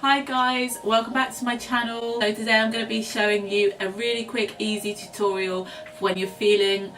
Hi guys, welcome back to my channel. So today I'm going to be showing you a really quick easy tutorial for when you're feeling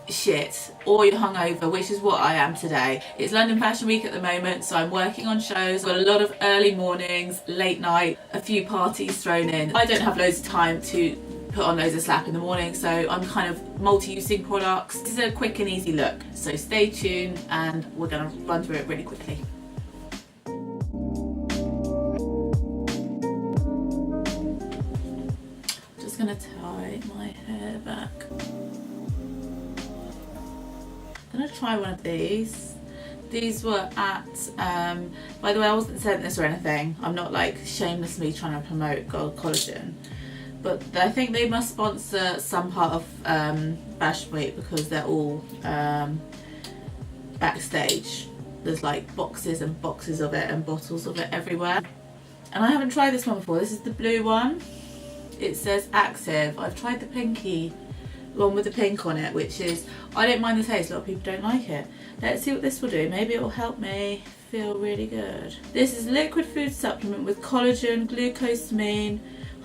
shit or you're hungover, which is what I am today. It's London Fashion Week at the moment, so I'm working on shows. I've got a lot of early mornings, late night, a few parties thrown in. I don't have loads of time to put on loads of slap in the morning, so I'm kind of multi-using products. This is a quick and easy look, so stay tuned and we're going to run through it really quickly. Gonna tie my hair back. I'm gonna try one of these. These were at by the way, I wasn't sent this or anything. I'm not like shamelessly trying to promote Gold Collagen, but I think they must sponsor some part of Fashion Week because they're all backstage. There's like boxes and boxes of it and bottles of it everywhere, and I haven't tried this one before. This is the blue one. It says Active. I've tried the pinky one with the pink on it, which is, I don't mind the taste, a lot of people don't like it. Let's see what this will do. Maybe it will help me feel really good. This is liquid food supplement with collagen, glucosamine,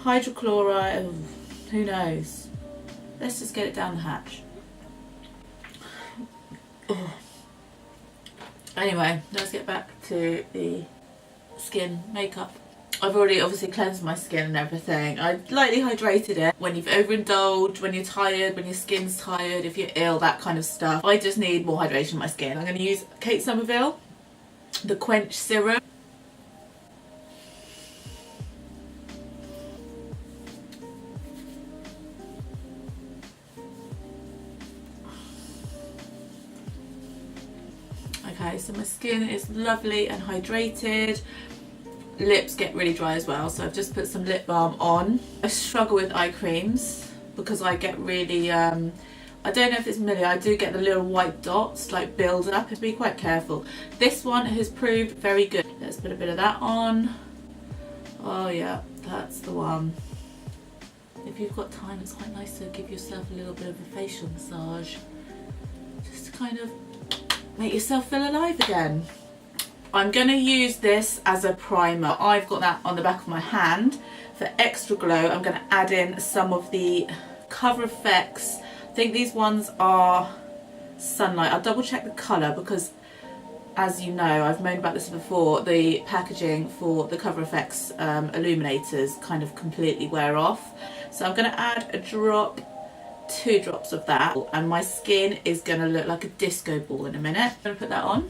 hydrochloride, who knows. Let's just get it down the hatch. Oh. Anyway, let's get back to the skin makeup. I've already obviously cleansed my skin and everything. I lightly hydrated it. When you've overindulged, when you're tired, when your skin's tired, if you're ill, that kind of stuff. I just need more hydration in my skin. I'm going to use Kate Somerville, the Quench Serum. Okay, so my skin is lovely and hydrated. Lips get really dry as well, so I've just put some lip balm on. I struggle with eye creams because I get really I don't know if it's me, I do get the little white dots like build up, and be quite careful. This one has proved very good. Let's put a bit of that on. Oh yeah, that's the one. If you've got time, it's quite nice to give yourself a little bit of a facial massage just to kind of make yourself feel alive again. I'm going to use this as a primer. I've got that on the back of my hand. For extra glow, I'm going to add in some of the Cover FX. I think these ones are Sunlight. I'll double check the colour because, as you know, I've moaned about this before, the packaging for the Cover FX illuminators kind of completely wear off. So I'm going to add a drop, 2 drops of that, and my skin is going to look like a disco ball in a minute. I'm going to put that on.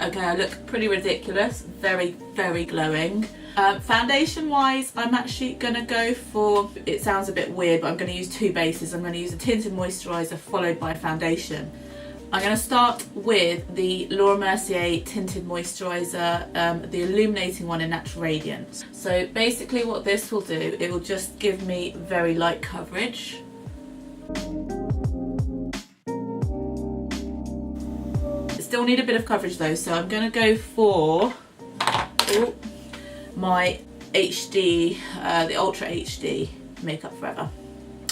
Okay, I look pretty ridiculous, very, very glowing. Foundation wise, I'm actually gonna go for, it sounds a bit weird, but I'm gonna use 2 bases. I'm gonna use a tinted moisturiser followed by a foundation. I'm gonna start with the Laura Mercier tinted moisturiser, the illuminating one in Natural Radiance. So basically what this will do, it will just give me very light coverage. Still need a bit of coverage though, so I'm going to go for my HD, the Ultra HD Makeup Forever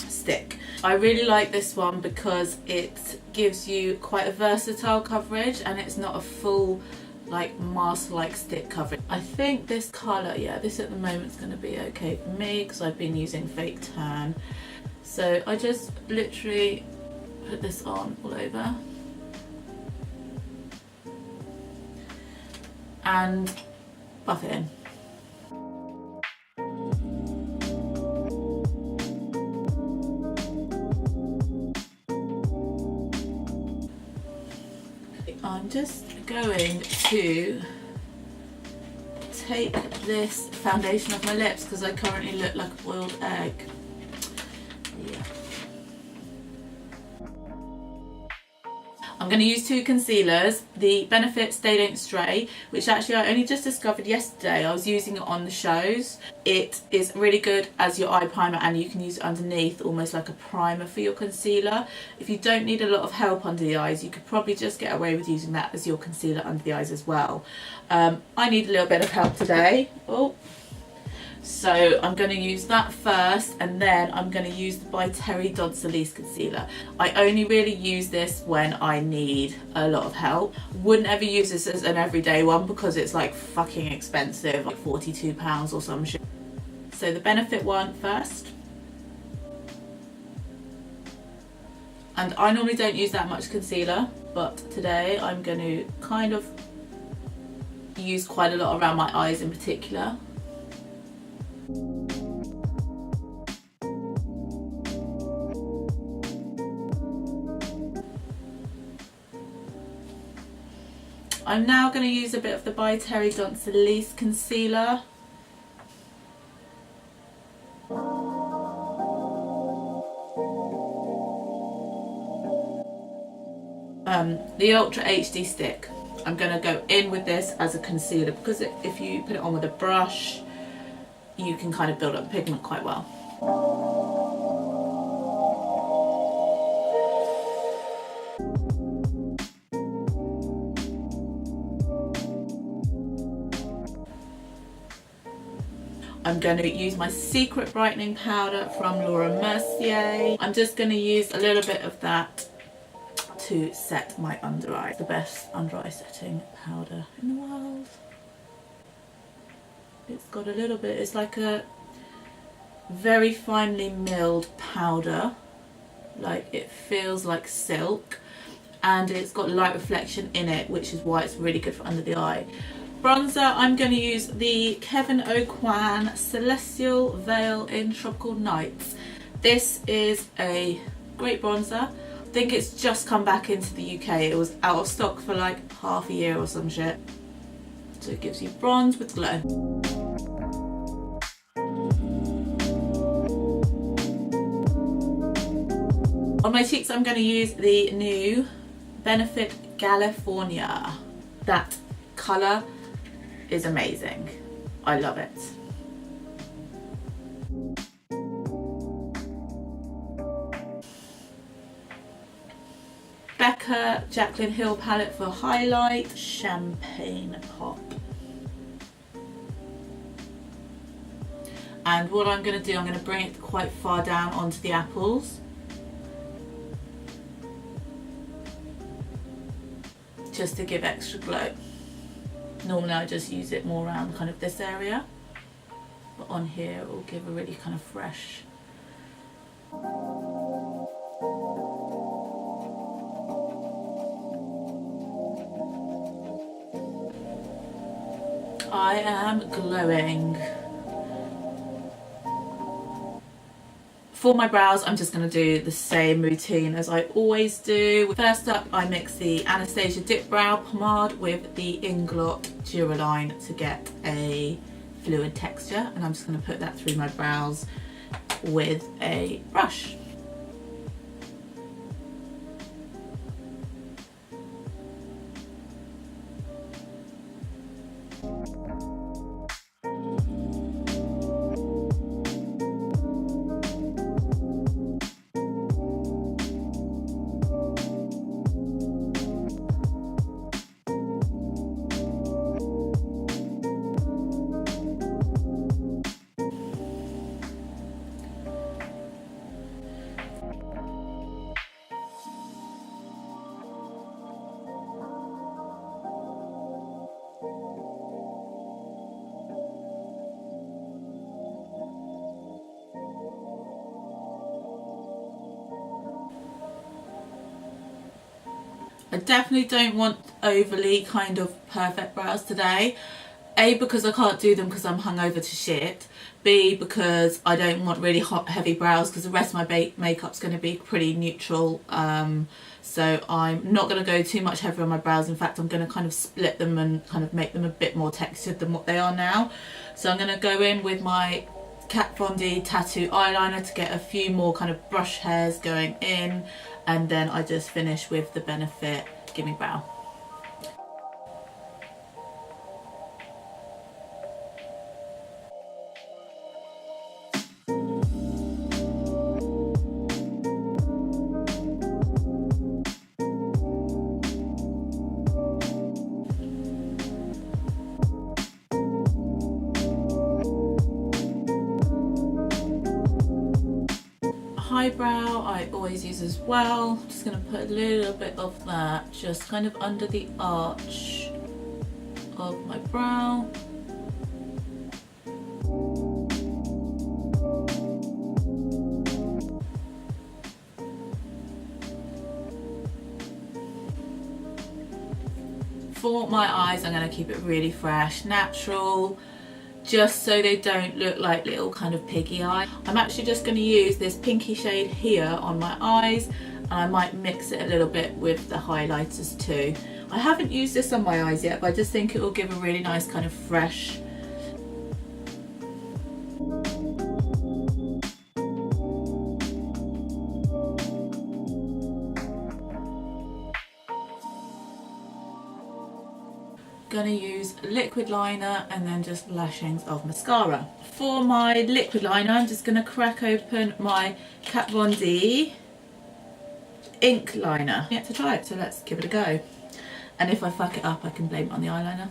stick. I really like this one because it gives you quite a versatile coverage and it's not a full like mask-like stick coverage. I think this colour, yeah, this at the moment is going to be okay for me because I've been using Fake Tan. So I just literally put this on all over. And buff it in. I'm just going to take this foundation off my lips because I currently look like a boiled egg. Yeah. I'm going to use 2 concealers, the Benefit Stay Don't Stray, which actually I only just discovered yesterday. I was using it on the shows. It is really good as your eye primer and you can use it underneath almost like a primer for your concealer. If you don't need a lot of help under the eyes, you could probably just get away with using that as your concealer under the eyes as well. I need a little bit of help today. So I'm going to use that first, and then I'm going to use the By Terry Dodd Solis concealer. I only really use this when I need a lot of help. Wouldn't ever use this as an everyday one because it's like fucking expensive, like £42 or some shit. So the Benefit one first. And I normally don't use that much concealer, but today I'm going to kind of use quite a lot around my eyes in particular. I'm now going to use a bit of the By Terry Dodd Solis concealer. The Ultra HD stick. I'm going to go in with this as a concealer because if you put it on with a brush, you can kind of build up pigment quite well. I'm going to use my Secret Brightening Powder from Laura Mercier. I'm just going to use a little bit of that to set my under eye. The best under eye setting powder in the world. It's got a little bit, it's like a very finely milled powder. Like it feels like silk, and it's got light reflection in it, which is why it's really good for under the eye. Bronzer, I'm going to use the Kevyn Aucoin Celestial Veil in Tropical Nights. This is a great bronzer. I think it's just come back into the UK. It was out of stock for like half a year or some shit. So it gives you bronze with glow. On my cheeks, I'm going to use the new Benefit California. That colour is amazing. I love it. Becca Jaclyn Hill palette for highlight, Champagne Pop. And what I'm going to do, I'm going to bring it quite far down onto the apples. Just to give extra glow. Normally I just use it more around kind of this area, but on here it will give a really kind of fresh. I am glowing. For my brows, I'm just going to do the same routine as I always do. First up, I mix the Anastasia Dip Brow Pomade with the Inglot Duraline to get a fluid texture, and I'm just going to put that through my brows with a brush. I definitely don't want overly kind of perfect brows today. A, because I can't do them because I'm hungover to shit. B, because I don't want really hot heavy brows because the rest of my makeup's going to be pretty neutral. So I'm not going to go too much heavier on my brows. In fact, I'm going to kind of split them and kind of make them a bit more textured than what they are now. So I'm going to go in with my Kat Von D tattoo eyeliner to get a few more kind of brush hairs going in, and then I just finish with the Benefit Gimme Brow. eyebrow I always use as well. Just going to put a little bit of that just kind of under the arch of my brow. For my eyes, I'm going to keep it really fresh, natural, just so they don't look like little kind of piggy eye. I'm actually just going to use this pinky shade here on my eyes, and I might mix it a little bit with the highlighters too. I haven't used this on my eyes yet, but I just think it will give a really nice kind of fresh. Gonna use liquid liner and then just lashings of mascara. For my liquid liner, I'm just gonna crack open my Kat Von D ink liner. Yet to try it, so let's give it a go. And if I fuck it up, I can blame it on the eyeliner.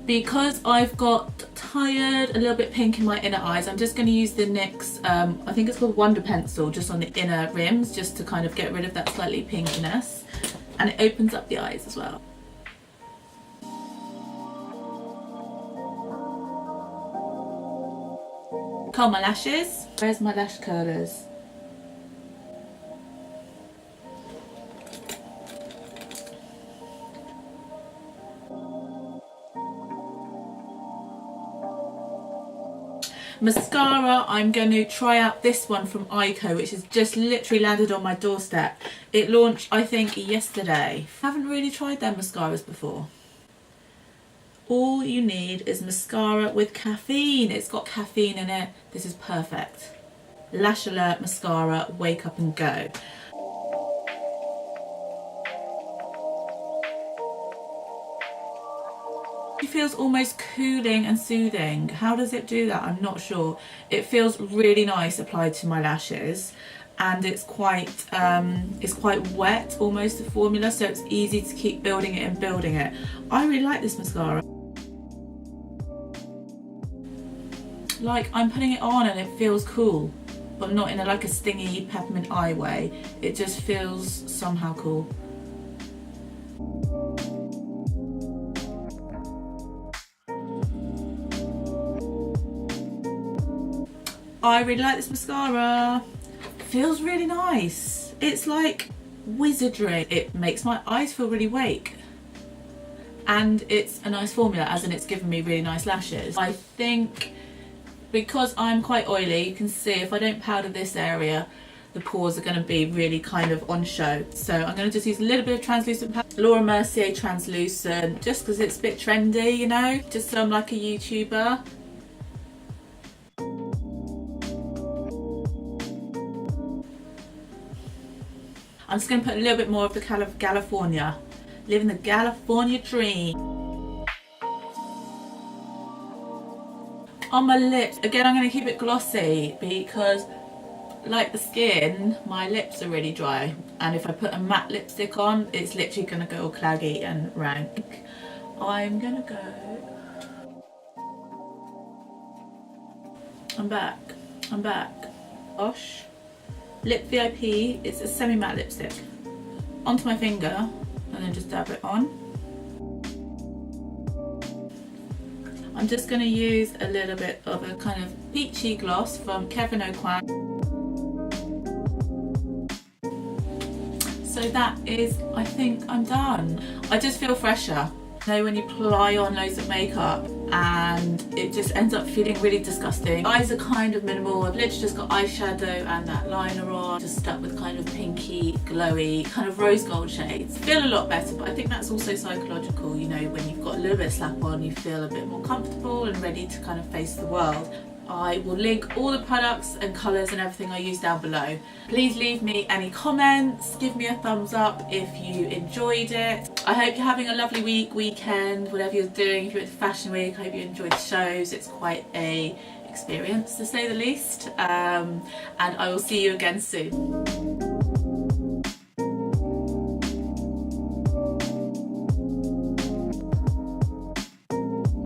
Because I've got tired, a little bit pink in my inner eyes, I'm just going to use the NYX, I think it's called Wonder Pencil, just on the inner rims, just to kind of get rid of that slightly pinkiness. And it opens up the eyes as well. Curl my lashes. Where's my lash curlers? Mascara, I'm going to try out this one from Eyeko, which has just literally landed on my doorstep. It launched, I think, yesterday. Haven't really tried their mascaras before. All you need is mascara with caffeine. It's got caffeine in it. This is perfect. Lash Alert Mascara, Wake Up and Go. It feels almost cooling and soothing. How does it do that? I'm not sure. It feels really nice applied to my lashes, and it's quite wet almost, the formula, so it's easy to keep building it and building it. I really like this mascara. Like, I'm putting it on and it feels cool, but not in a stingy peppermint eye way. It just feels somehow cool. I really like this mascara. It feels really nice. It's like wizardry. It makes my eyes feel really awake. And it's a nice formula, as in it's given me really nice lashes. I think because I'm quite oily, you can see if I don't powder this area, the pores are going to be really kind of on show. So I'm going to just use a little bit of translucent powder. Laura Mercier translucent, just because it's a bit trendy, you know, just so I'm like a YouTuber. I'm just going to put a little bit more of the California. Living the California dream. On my lips, again I'm going to keep it glossy because, like the skin, my lips are really dry. And if I put a matte lipstick on, it's literally going to go all claggy and rank. I'm going to go... I'm back. Gosh. Lip VIP, it's a semi-matte lipstick. Onto my finger and then just dab it on. I'm just going to use a little bit of a kind of peachy gloss from Kevyn Aucoin. So that is, I think I'm done. I just feel fresher. You know, when you apply on loads of makeup and it just ends up feeling really disgusting. Eyes are kind of minimal. I've literally just got eyeshadow and that liner on, just stuck with kind of pinky, glowy, kind of rose gold shades. Feel a lot better, but I think that's also psychological, you know, when you've got a little bit of slap on, you feel a bit more comfortable and ready to kind of face the world. I will link all the products and colours and everything I use down below. Please leave me any comments, give me a thumbs up if you enjoyed it. I hope you're having a lovely week, weekend, whatever you're doing. If you're at Fashion Week, I hope you enjoyed the shows. It's quite a experience, to say the least. And I will see you again soon.